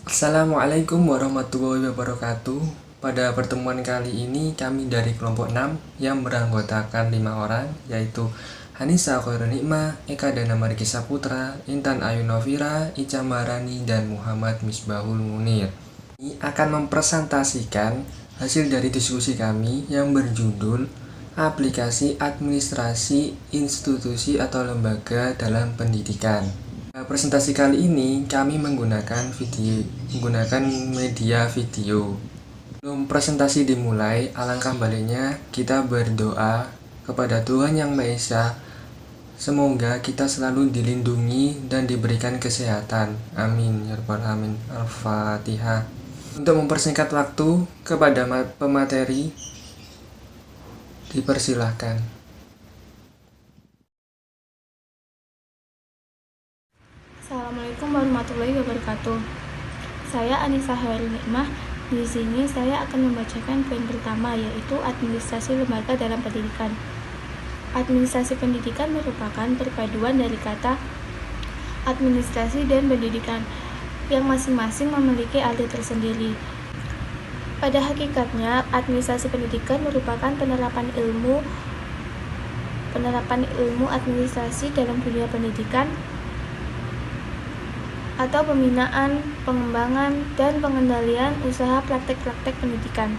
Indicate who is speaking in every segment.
Speaker 1: Assalamualaikum warahmatullahi wabarakatuh. Pada pertemuan kali ini kami dari kelompok 6 yang beranggotakan 5 orang, yaitu Hanisa Khairun Nikmah, Eka Dana Margi Saputra, Intan Ayu Novira, Ica Marani, dan Muhammad Misbahul Munir. Ini akan mempresentasikan hasil dari diskusi kami yang berjudul Aplikasi Administrasi Institusi atau Lembaga dalam Pendidikan. Presentasi kali ini kami menggunakan media video. Sebelum presentasi dimulai, alangkah baiknya kita berdoa kepada Tuhan Yang Maha Esa. Semoga kita selalu dilindungi dan diberikan kesehatan. Amin ya rabbal alamin. Al-Fatihah. Untuk mempersingkat waktu, kepada pemateri dipersilahkan.
Speaker 2: Assalamualaikum warahmatullahi wabarakatuh. Saya Anissa Khairun Nikmah. Di sini saya akan membacakan poin pertama, yaitu administrasi lembaga dalam pendidikan. Administrasi pendidikan merupakan perpaduan dari kata administrasi dan pendidikan yang masing-masing memiliki arti tersendiri. Pada hakikatnya, administrasi pendidikan merupakan penerapan ilmu administrasi dalam dunia pendidikan atau pembinaan, pengembangan, dan pengendalian usaha praktek-praktek pendidikan.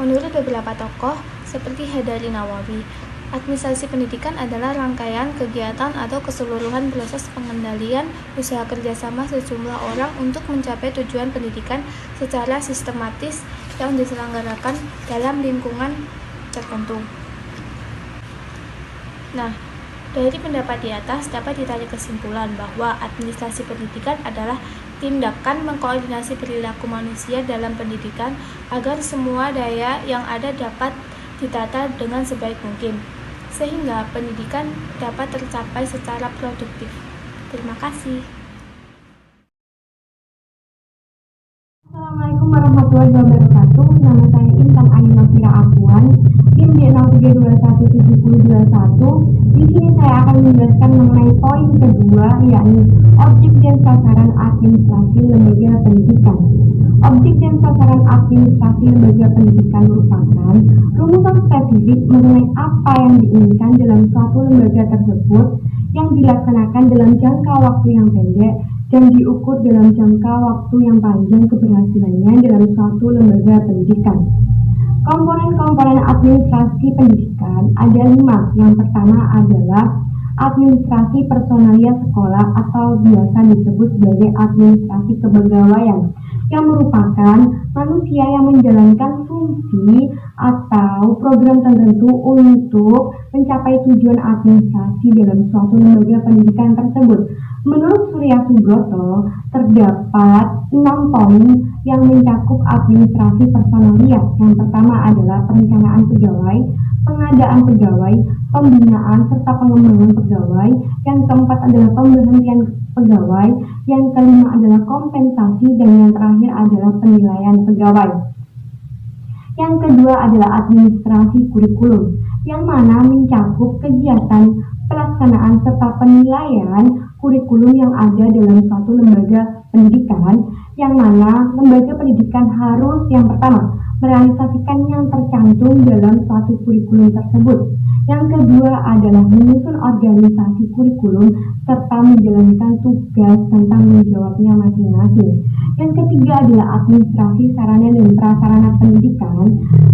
Speaker 2: Menurut beberapa tokoh, seperti Hadari Nawawi, administrasi pendidikan adalah rangkaian kegiatan atau keseluruhan proses pengendalian usaha kerjasama sejumlah orang untuk mencapai tujuan pendidikan secara sistematis yang diselenggarakan dalam lingkungan tertentu. Nah, dari pendapat di atas dapat ditarik kesimpulan bahwa administrasi pendidikan adalah tindakan mengkoordinasi perilaku manusia dalam pendidikan agar semua daya yang ada dapat ditata dengan sebaik mungkin, sehingga pendidikan dapat tercapai secara produktif. Terima kasih.
Speaker 3: Assalamualaikum warahmatullahi wabarakatuh. Nama saya Intan Ayu Novira Apuan, NIM D03217021. Di sini saya akan menjelaskan mengenai poin kedua, yakni objek dan sasaran administrasi lembaga pendidikan. Objek dan sasaran administrasi lembaga pendidikan merupakan rumusan spesifik mengenai apa yang diinginkan dalam suatu lembaga tersebut yang dilaksanakan dalam jangka waktu yang pendek dan diukur dalam jangka waktu yang panjang keberhasilannya dalam suatu lembaga pendidikan. Komponen-komponen administrasi pendidikan ada 5. Yang pertama adalah administrasi personalia sekolah atau biasa disebut sebagai administrasi kepegawaian, yang merupakan manusia yang menjalankan fungsi atau program tertentu untuk mencapai tujuan administrasi dalam suatu lembaga pendidikan tersebut. Menurut Surya Subroto, terdapat 6 poin yang mencakup administrasi personalia. Yang pertama adalah perencanaan pegawai, pengadaan pegawai, pembinaan serta pengembangan pegawai. Yang keempat adalah pemberhentian pegawai. Yang kelima adalah kompensasi, dan yang terakhir adalah penilaian pegawai. Yang kedua adalah administrasi kurikulum, yang mana mencakup kegiatan pelaksanaan serta penilaian kurikulum yang ada dalam suatu lembaga pendidikan, yang mana lembaga pendidikan harus yang pertama merealisasikan yang tercantum dalam suatu kurikulum tersebut. Yang kedua adalah menyusun organisasi kurikulum serta menjalankan tugas dan tanggung jawabnya masing-masing. Yang ketiga adalah administrasi sarana dan prasarana pendidikan,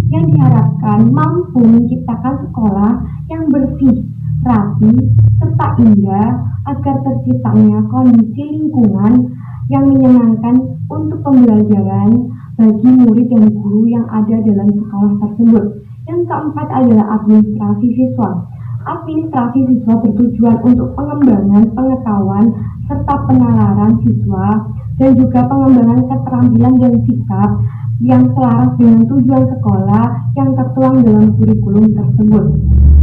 Speaker 3: yang diharapkan mampu menciptakan sekolah yang bersih, rapi, serta indah agar terciptanya kondisi lingkungan yang menyenangkan untuk pembelajaran bagi murid dan guru yang ada dalam sekolah tersebut. Yang keempat adalah administrasi siswa. Administrasi siswa bertujuan untuk pengembangan pengetahuan serta penalaran siswa dan juga pengembangan keterampilan dan sikap yang selaras dengan tujuan sekolah yang tertuang dalam kurikulum tersebut.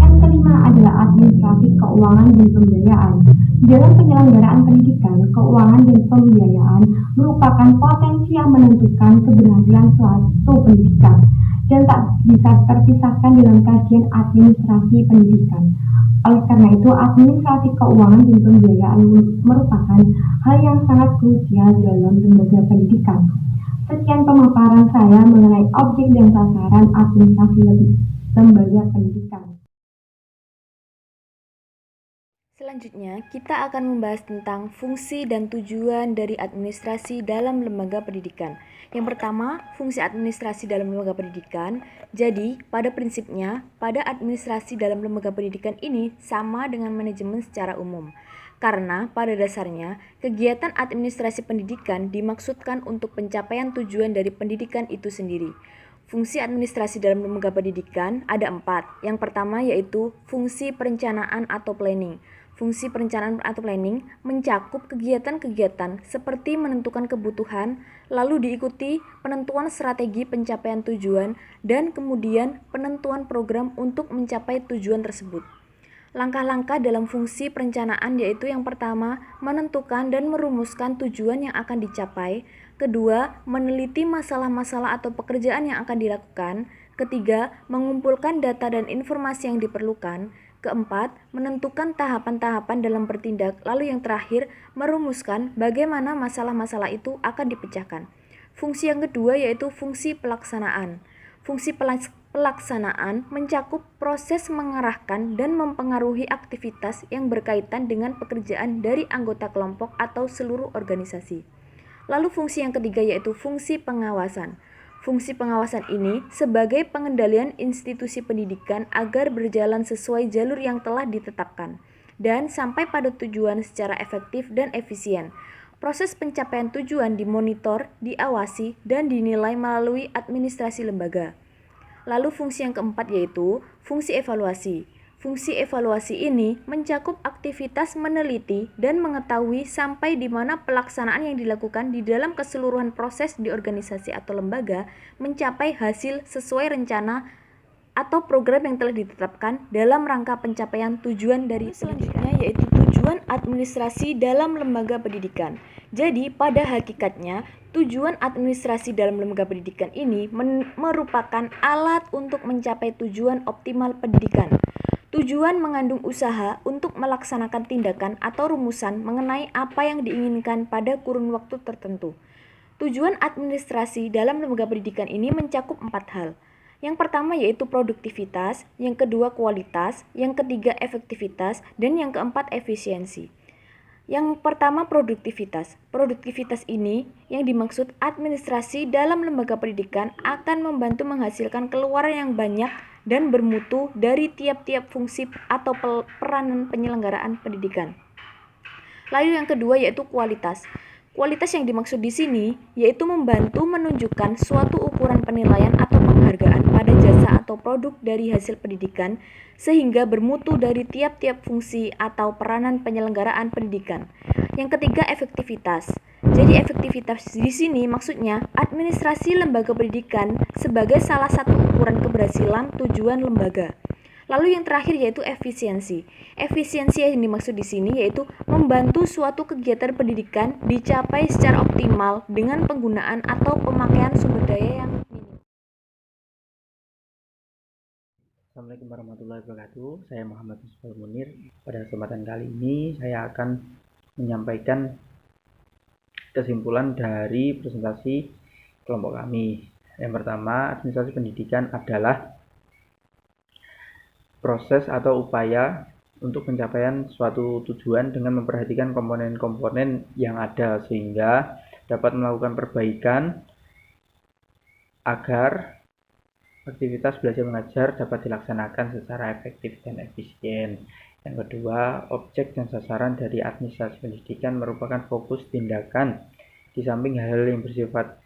Speaker 3: Yang kelima adalah administrasi keuangan dan pembiayaan. Dalam penyelenggaraan pendidikan, keuangan dan pembiayaan merupakan potensi yang menentukan keberhasilan suatu pendidikan. dan tak bisa terpisahkan dalam kajian administrasi pendidikan. Oleh karena itu, administrasi keuangan dan pembiayaan merupakan hal yang sangat krusial dalam lembaga pendidikan. Sekian pemaparan saya mengenai objek dan sasaran administrasi lembaga pendidikan.
Speaker 4: Selanjutnya, kita akan membahas tentang fungsi dan tujuan dari administrasi dalam lembaga pendidikan. Yang pertama, fungsi administrasi dalam lembaga pendidikan. Jadi, pada prinsipnya, pada administrasi dalam lembaga pendidikan ini sama dengan manajemen secara umum. Karena pada dasarnya, kegiatan administrasi pendidikan dimaksudkan untuk pencapaian tujuan dari pendidikan itu sendiri. Fungsi administrasi dalam lembaga pendidikan ada 4. Yang pertama yaitu fungsi perencanaan atau planning. Fungsi perencanaan atau planning mencakup kegiatan-kegiatan seperti menentukan kebutuhan, lalu diikuti penentuan strategi pencapaian tujuan, dan kemudian penentuan program untuk mencapai tujuan tersebut. Langkah-langkah dalam fungsi perencanaan yaitu yang pertama, menentukan dan merumuskan tujuan yang akan dicapai. Kedua, meneliti masalah-masalah atau pekerjaan yang akan dilakukan. Ketiga, mengumpulkan data dan informasi yang diperlukan. Keempat, menentukan tahapan-tahapan dalam bertindak. Lalu yang terakhir, merumuskan bagaimana masalah-masalah itu akan dipecahkan. Fungsi yang kedua yaitu fungsi pelaksanaan. Fungsi pelaksanaan mencakup proses mengarahkan dan mempengaruhi aktivitas yang berkaitan dengan pekerjaan dari anggota kelompok atau seluruh organisasi. Lalu fungsi yang ketiga yaitu fungsi pengawasan. Fungsi pengawasan ini sebagai pengendalian institusi pendidikan agar berjalan sesuai jalur yang telah ditetapkan dan sampai pada tujuan secara efektif dan efisien. Proses pencapaian tujuan dimonitor, diawasi, dan dinilai melalui administrasi lembaga. Lalu fungsi yang keempat yaitu fungsi evaluasi. Fungsi evaluasi ini mencakup aktivitas meneliti dan mengetahui sampai di mana pelaksanaan yang dilakukan di dalam keseluruhan proses di organisasi atau lembaga mencapai hasil sesuai rencana atau program yang telah ditetapkan dalam rangka pencapaian tujuan dari selanjutnya yaitu tujuan administrasi dalam lembaga pendidikan. Jadi pada hakikatnya tujuan administrasi dalam lembaga pendidikan ini merupakan alat untuk mencapai tujuan optimal pendidikan. Tujuan mengandung usaha untuk melaksanakan tindakan atau rumusan mengenai apa yang diinginkan pada kurun waktu tertentu. Tujuan administrasi dalam lembaga pendidikan ini mencakup 4 hal. Yang pertama yaitu produktivitas, yang kedua kualitas, yang ketiga efektivitas, dan yang keempat efisiensi. Yang pertama produktivitas. Produktivitas ini yang dimaksud administrasi dalam lembaga pendidikan akan membantu menghasilkan keluaran yang banyak dan bermutu dari tiap-tiap fungsi atau peranan penyelenggaraan pendidikan. Lalu yang kedua yaitu kualitas. Kualitas yang dimaksud di sini yaitu membantu menunjukkan suatu ukuran penilaian atau penghargaan pada jasa atau produk dari hasil pendidikan sehingga bermutu dari tiap-tiap fungsi atau peranan penyelenggaraan pendidikan. Yang ketiga efektivitas. Jadi efektivitas di sini maksudnya administrasi lembaga pendidikan sebagai salah satu ukuran keberhasilan tujuan lembaga. Lalu yang terakhir yaitu efisiensi. Efisiensi yang dimaksud di sini yaitu membantu suatu kegiatan pendidikan dicapai secara optimal dengan penggunaan atau pemakaian sumber daya yang minim.
Speaker 5: Assalamualaikum warahmatullahi wabarakatuh. Saya Muhammad Misbahul Munir. Pada kesempatan kali ini saya akan menyampaikan kesimpulan dari presentasi kelompok kami. Yang pertama, administrasi pendidikan adalah proses atau upaya untuk pencapaian suatu tujuan dengan memperhatikan komponen-komponen yang ada sehingga dapat melakukan perbaikan agar aktivitas belajar mengajar dapat dilaksanakan secara efektif dan efisien. Yang kedua, objek dan sasaran dari administrasi pendidikan merupakan fokus tindakan di samping hal yang bersifat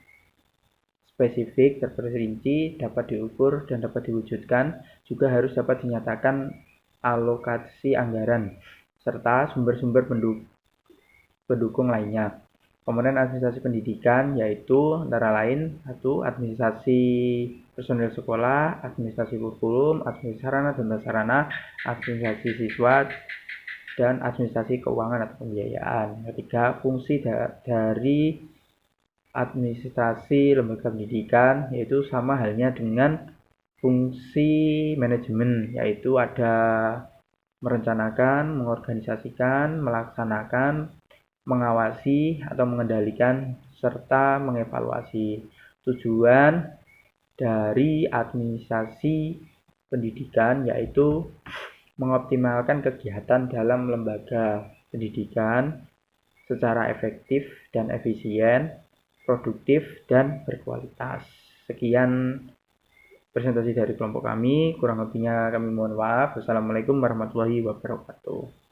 Speaker 5: spesifik, terperinci, dapat diukur, dan dapat diwujudkan, juga harus dapat dinyatakan alokasi anggaran, serta sumber-sumber pendukung lainnya. Komponen administrasi pendidikan yaitu antara lain 1. Administrasi personel sekolah, administrasi kurikulum, administrasi sarana dan prasarana, administrasi siswa, dan administrasi keuangan atau pembiayaan. Ketiga, fungsi dari administrasi lembaga pendidikan yaitu sama halnya dengan fungsi manajemen, yaitu ada merencanakan, mengorganisasikan, melaksanakan, mengawasi atau mengendalikan, serta mengevaluasi. Tujuan dari administrasi pendidikan yaitu mengoptimalkan kegiatan dalam lembaga pendidikan secara efektif dan efisien, produktif, dan berkualitas. Sekian presentasi dari kelompok kami, kurang lebihnya kami mohon maaf. Wassalamualaikum warahmatullahi wabarakatuh.